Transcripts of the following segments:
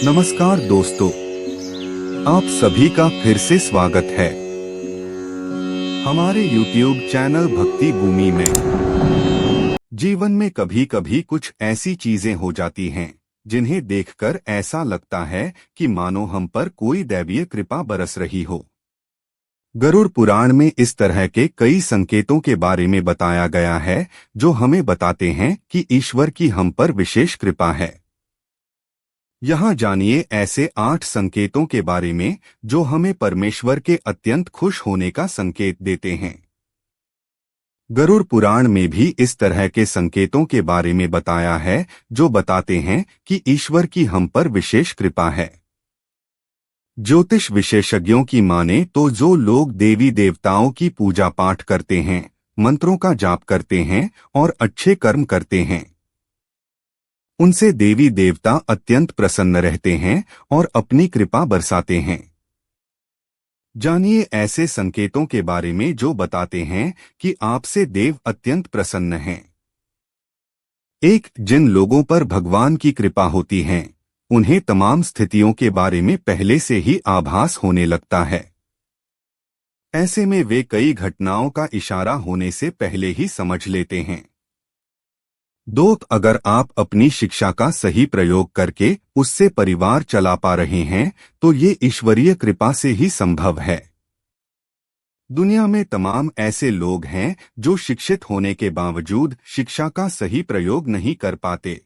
नमस्कार दोस्तों, आप सभी का फिर से स्वागत है हमारे YouTube चैनल भक्ति भूमि में। जीवन में कभी कभी कुछ ऐसी चीजें हो जाती हैं जिन्हें देखकर ऐसा लगता है कि मानो हम पर कोई दैवीय कृपा बरस रही हो। गरुड़ पुराण में इस तरह के कई संकेतों के बारे में बताया गया है जो हमें बताते हैं कि ईश्वर की हम पर विशेष कृपा है। यहाँ जानिए ऐसे 8 संकेतों के बारे में जो हमें परमेश्वर के अत्यंत खुश होने का संकेत देते हैं। गरुड़ पुराण में भी इस तरह के संकेतों के बारे में बताया है जो बताते हैं कि ईश्वर की हम पर विशेष कृपा है। ज्योतिष विशेषज्ञों की माने तो जो लोग देवी देवताओं की पूजा पाठ करते हैं, मंत्रों का जाप करते हैं और अच्छे कर्म करते हैं, उनसे देवी देवता अत्यंत प्रसन्न रहते हैं और अपनी कृपा बरसाते हैं। जानिए ऐसे संकेतों के बारे में जो बताते हैं कि आपसे देव अत्यंत प्रसन्न हैं। 1. जिन लोगों पर भगवान की कृपा होती है उन्हें तमाम स्थितियों के बारे में पहले से ही आभास होने लगता है। ऐसे में वे कई घटनाओं का इशारा होने से पहले ही समझ लेते हैं। 2. अगर आप अपनी शिक्षा का सही प्रयोग करके उससे परिवार चला पा रहे हैं तो ये ईश्वरीय कृपा से ही संभव है। दुनिया में तमाम ऐसे लोग हैं जो शिक्षित होने के बावजूद शिक्षा का सही प्रयोग नहीं कर पाते।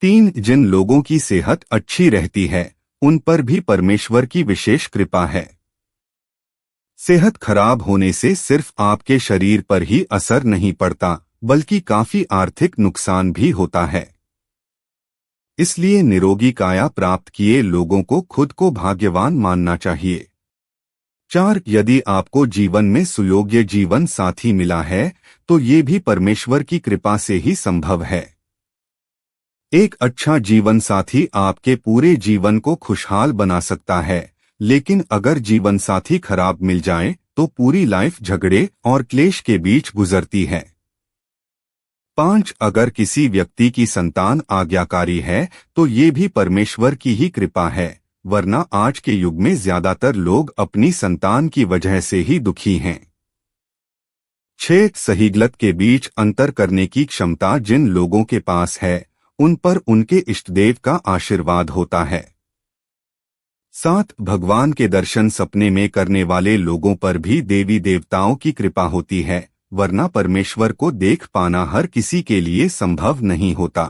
3. जिन लोगों की सेहत अच्छी रहती है उन पर भी परमेश्वर की विशेष कृपा है। सेहत खराब होने से सिर्फ आपके शरीर पर ही असर नहीं पड़ता बल्कि काफी आर्थिक नुकसान भी होता है। इसलिए निरोगी काया प्राप्त किए लोगों को खुद को भाग्यवान मानना चाहिए। 4. यदि आपको जीवन में सुयोग्य जीवन साथी मिला है तो ये भी परमेश्वर की कृपा से ही संभव है। एक अच्छा जीवन साथी आपके पूरे जीवन को खुशहाल बना सकता है, लेकिन अगर जीवन साथी खराब मिल जाए तो पूरी लाइफ झगड़े और क्लेश के बीच गुजरती है। 5. अगर किसी व्यक्ति की संतान आज्ञाकारी है तो ये भी परमेश्वर की ही कृपा है, वरना आज के युग में ज्यादातर लोग अपनी संतान की वजह से ही दुखी हैं। 6. सही गलत के बीच अंतर करने की क्षमता जिन लोगों के पास है उन पर उनके इष्टदेव का आशीर्वाद होता है। 7. भगवान के दर्शन सपने में करने वाले लोगों पर भी देवी देवताओं की कृपा होती है, वरना परमेश्वर को देख पाना हर किसी के लिए संभव नहीं होता।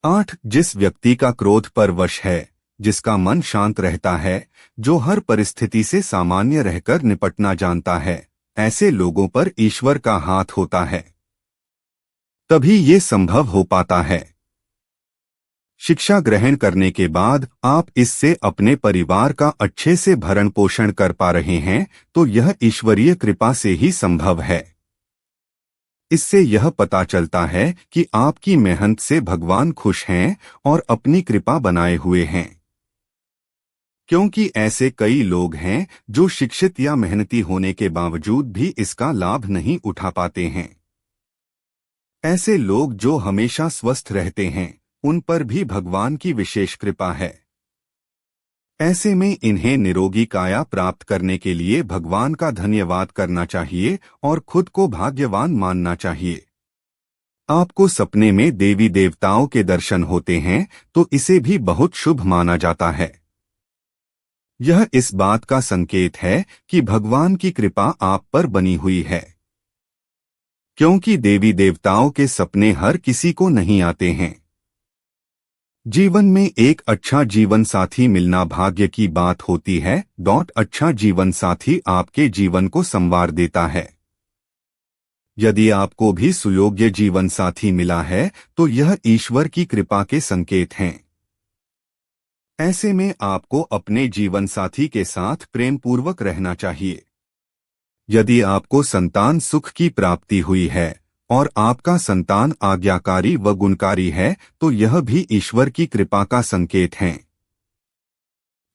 8. जिस व्यक्ति का क्रोध पर वश है, जिसका मन शांत रहता है, जो हर परिस्थिति से सामान्य रहकर निपटना जानता है, ऐसे लोगों पर ईश्वर का हाथ होता है। तभी ये संभव हो पाता है। शिक्षा ग्रहण करने के बाद आप इससे अपने परिवार का अच्छे से भरण पोषण कर पा रहे हैं तो यह ईश्वरीय कृपा से ही संभव है। इससे यह पता चलता है कि आपकी मेहनत से भगवान खुश हैं और अपनी कृपा बनाए हुए हैं। क्योंकि ऐसे कई लोग हैं जो शिक्षित या मेहनती होने के बावजूद भी इसका लाभ नहीं उठा पाते हैं। ऐसे लोग जो हमेशा स्वस्थ रहते हैं उन पर भी भगवान की विशेष कृपा है। ऐसे में इन्हें निरोगी काया प्राप्त करने के लिए भगवान का धन्यवाद करना चाहिए और खुद को भाग्यवान मानना चाहिए। आपको सपने में देवी देवताओं के दर्शन होते हैं तो इसे भी बहुत शुभ माना जाता है। यह इस बात का संकेत है कि भगवान की कृपा आप पर बनी हुई है। क्योंकि देवी देवताओं के सपने हर किसी को नहीं आते हैं। जीवन में एक अच्छा जीवन साथी मिलना भाग्य की बात होती है। अच्छा जीवन साथी आपके जीवन को संवार देता है। यदि आपको भी सुयोग्य जीवन साथी मिला है तो यह ईश्वर की कृपा के संकेत हैं। ऐसे में आपको अपने जीवन साथी के साथ प्रेम पूर्वक रहना चाहिए। यदि आपको संतान सुख की प्राप्ति हुई है और आपका संतान आज्ञाकारी व गुणकारी है तो यह भी ईश्वर की कृपा का संकेत है।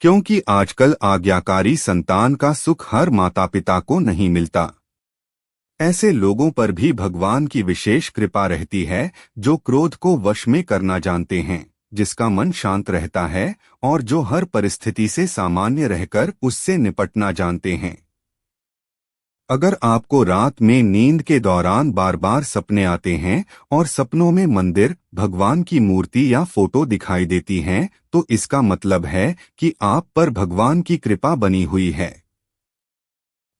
क्योंकि आजकल आज्ञाकारी संतान का सुख हर माता पिता को नहीं मिलता। ऐसे लोगों पर भी भगवान की विशेष कृपा रहती है जो क्रोध को वश में करना जानते हैं, जिसका मन शांत रहता है और जो हर परिस्थिति से सामान्य रहकर उससे निपटना जानते हैं। अगर आपको रात में नींद के दौरान बार बार सपने आते हैं और सपनों में मंदिर, भगवान की मूर्ति या फोटो दिखाई देती हैं, तो इसका मतलब है कि आप पर भगवान की कृपा बनी हुई है।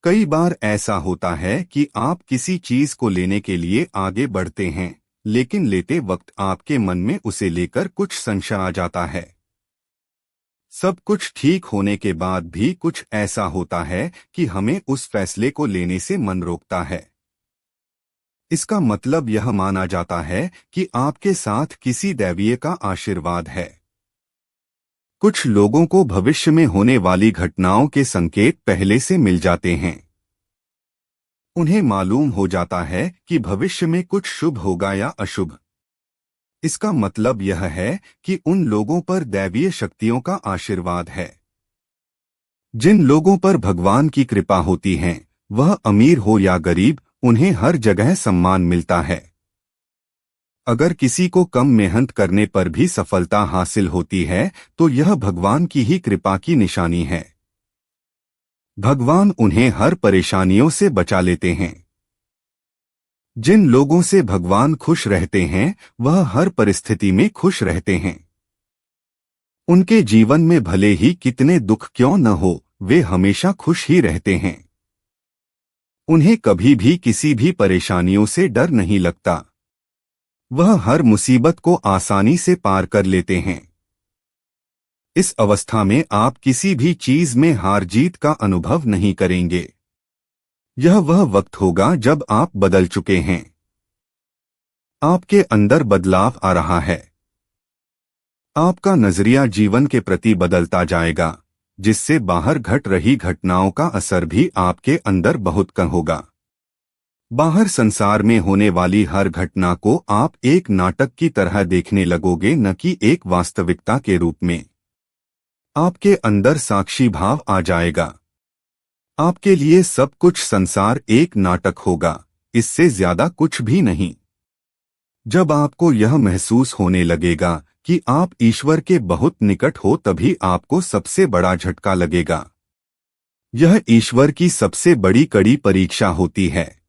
कई बार ऐसा होता है कि आप किसी चीज को लेने के लिए आगे बढ़ते हैं, लेकिन लेते वक्त आपके मन में उसे लेकर कुछ संशय आ जाता है। सब कुछ ठीक होने के बाद भी कुछ ऐसा होता है कि हमें उस फैसले को लेने से मन रोकता है। इसका मतलब यह माना जाता है कि आपके साथ किसी दैवीय का आशीर्वाद है। कुछ लोगों को भविष्य में होने वाली घटनाओं के संकेत पहले से मिल जाते हैं। उन्हें मालूम हो जाता है कि भविष्य में कुछ शुभ होगा या अशुभ। इसका मतलब यह है कि उन लोगों पर दैवीय शक्तियों का आशीर्वाद है। जिन लोगों पर भगवान की कृपा होती है, वह अमीर हो या गरीब, उन्हें हर जगह सम्मान मिलता है। अगर किसी को कम मेहनत करने पर भी सफलता हासिल होती है, तो यह भगवान की ही कृपा की निशानी है। भगवान उन्हें हर परेशानियों से बचा लेते हैं। जिन लोगों से भगवान खुश रहते हैं, वह हर परिस्थिति में खुश रहते हैं। उनके जीवन में भले ही कितने दुख क्यों न हो, वे हमेशा खुश ही रहते हैं। उन्हें कभी भी किसी भी परेशानियों से डर नहीं लगता। वह हर मुसीबत को आसानी से पार कर लेते हैं। इस अवस्था में आप किसी भी चीज में हार जीत का अनुभव नहीं करेंगे। यह वह वक्त होगा जब आप बदल चुके हैं। आपके अंदर बदलाव आ रहा है। आपका नजरिया जीवन के प्रति बदलता जाएगा, जिससे बाहर घट रही घटनाओं का असर भी आपके अंदर बहुत कम होगा। बाहर संसार में होने वाली हर घटना को आप एक नाटक की तरह देखने लगोगे, न कि एक वास्तविकता के रूप में। आपके अंदर साक्षी भाव आ जाएगा। आपके लिए सब कुछ संसार एक नाटक होगा, इससे ज्यादा कुछ भी नहीं। जब आपको यह महसूस होने लगेगा कि आप ईश्वर के बहुत निकट हो, तभी आपको सबसे बड़ा झटका लगेगा। यह ईश्वर की सबसे बड़ी कड़ी परीक्षा होती है।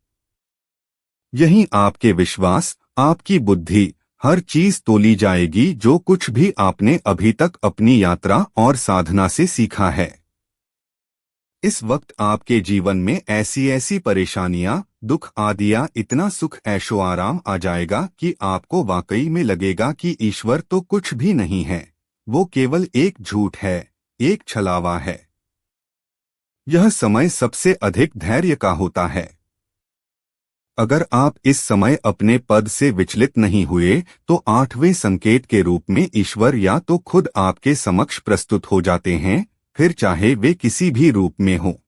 यही आपके विश्वास, आपकी बुद्धि, हर चीज तोली जाएगी जो कुछ भी आपने अभी तक अपनी यात्रा और साधना से सीखा है। इस वक्त आपके जीवन में ऐसी ऐसी परेशानियां, दुख आदियां, इतना सुख ऐशो आराम आ जाएगा कि आपको वाकई में लगेगा कि ईश्वर तो कुछ भी नहीं है, वो केवल एक झूठ है, एक छलावा है। यह समय सबसे अधिक धैर्य का होता है। अगर आप इस समय अपने पद से विचलित नहीं हुए, तो आठवें संकेत के रूप में ईश्वर या तो खुद आपके समक्ष प्रस्तुत हो जाते हैं, फिर चाहे वे किसी भी रूप में हो।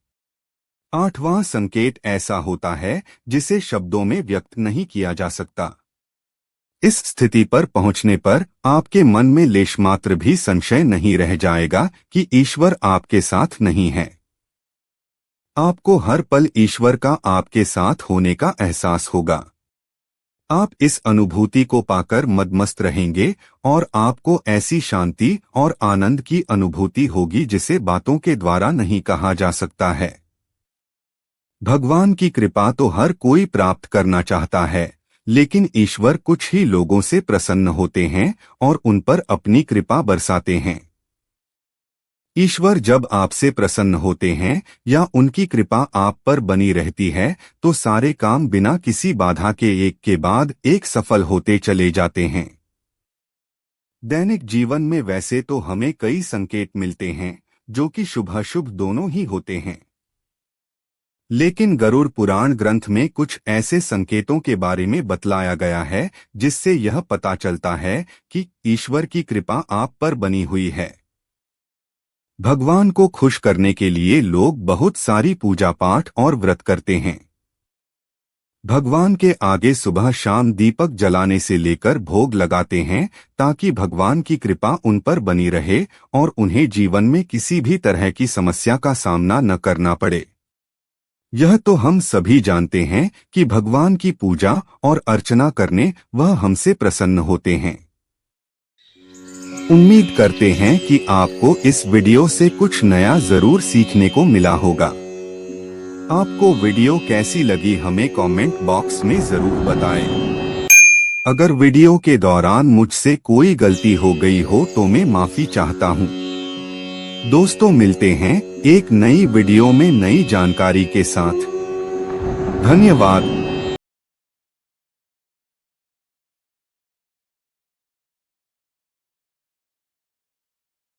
आठवां संकेत ऐसा होता है जिसे शब्दों में व्यक्त नहीं किया जा सकता। इस स्थिति पर पहुंचने पर आपके मन में लेशमात्र भी संशय नहीं रह जाएगा कि ईश्वर आपके साथ नहीं है। आपको हर पल ईश्वर का आपके साथ होने का एहसास होगा। आप इस अनुभूति को पाकर मदमस्त रहेंगे और आपको ऐसी शांति और आनंद की अनुभूति होगी जिसे बातों के द्वारा नहीं कहा जा सकता है। भगवान की कृपा तो हर कोई प्राप्त करना चाहता है, लेकिन ईश्वर कुछ ही लोगों से प्रसन्न होते हैं और उन पर अपनी कृपा बरसाते हैं। ईश्वर जब आपसे प्रसन्न होते हैं या उनकी कृपा आप पर बनी रहती है, तो सारे काम बिना किसी बाधा के एक के बाद एक सफल होते चले जाते हैं। दैनिक जीवन में वैसे तो हमें कई संकेत मिलते हैं जो कि शुभ-अशुभ दोनों ही होते हैं, लेकिन गरुड़ पुराण ग्रंथ में कुछ ऐसे संकेतों के बारे में बतलाया गया है जिससे यह पता चलता है कि ईश्वर की कृपा आप पर बनी हुई है। भगवान को खुश करने के लिए लोग बहुत सारी पूजा पाठ और व्रत करते हैं। भगवान के आगे सुबह शाम दीपक जलाने से लेकर भोग लगाते हैं ताकि भगवान की कृपा उन पर बनी रहे और उन्हें जीवन में किसी भी तरह की समस्या का सामना न करना पड़े। यह तो हम सभी जानते हैं कि भगवान की पूजा और अर्चना करने वह हमसे प्रसन्न होते हैं। उम्मीद करते हैं कि आपको इस वीडियो से कुछ नया जरूर सीखने को मिला होगा। आपको वीडियो कैसी लगी हमें कमेंट बॉक्स में जरूर बताएं। अगर वीडियो के दौरान मुझसे कोई गलती हो गई हो तो मैं माफी चाहता हूँ। दोस्तों, मिलते हैं एक नई वीडियो में नई जानकारी के साथ। धन्यवाद।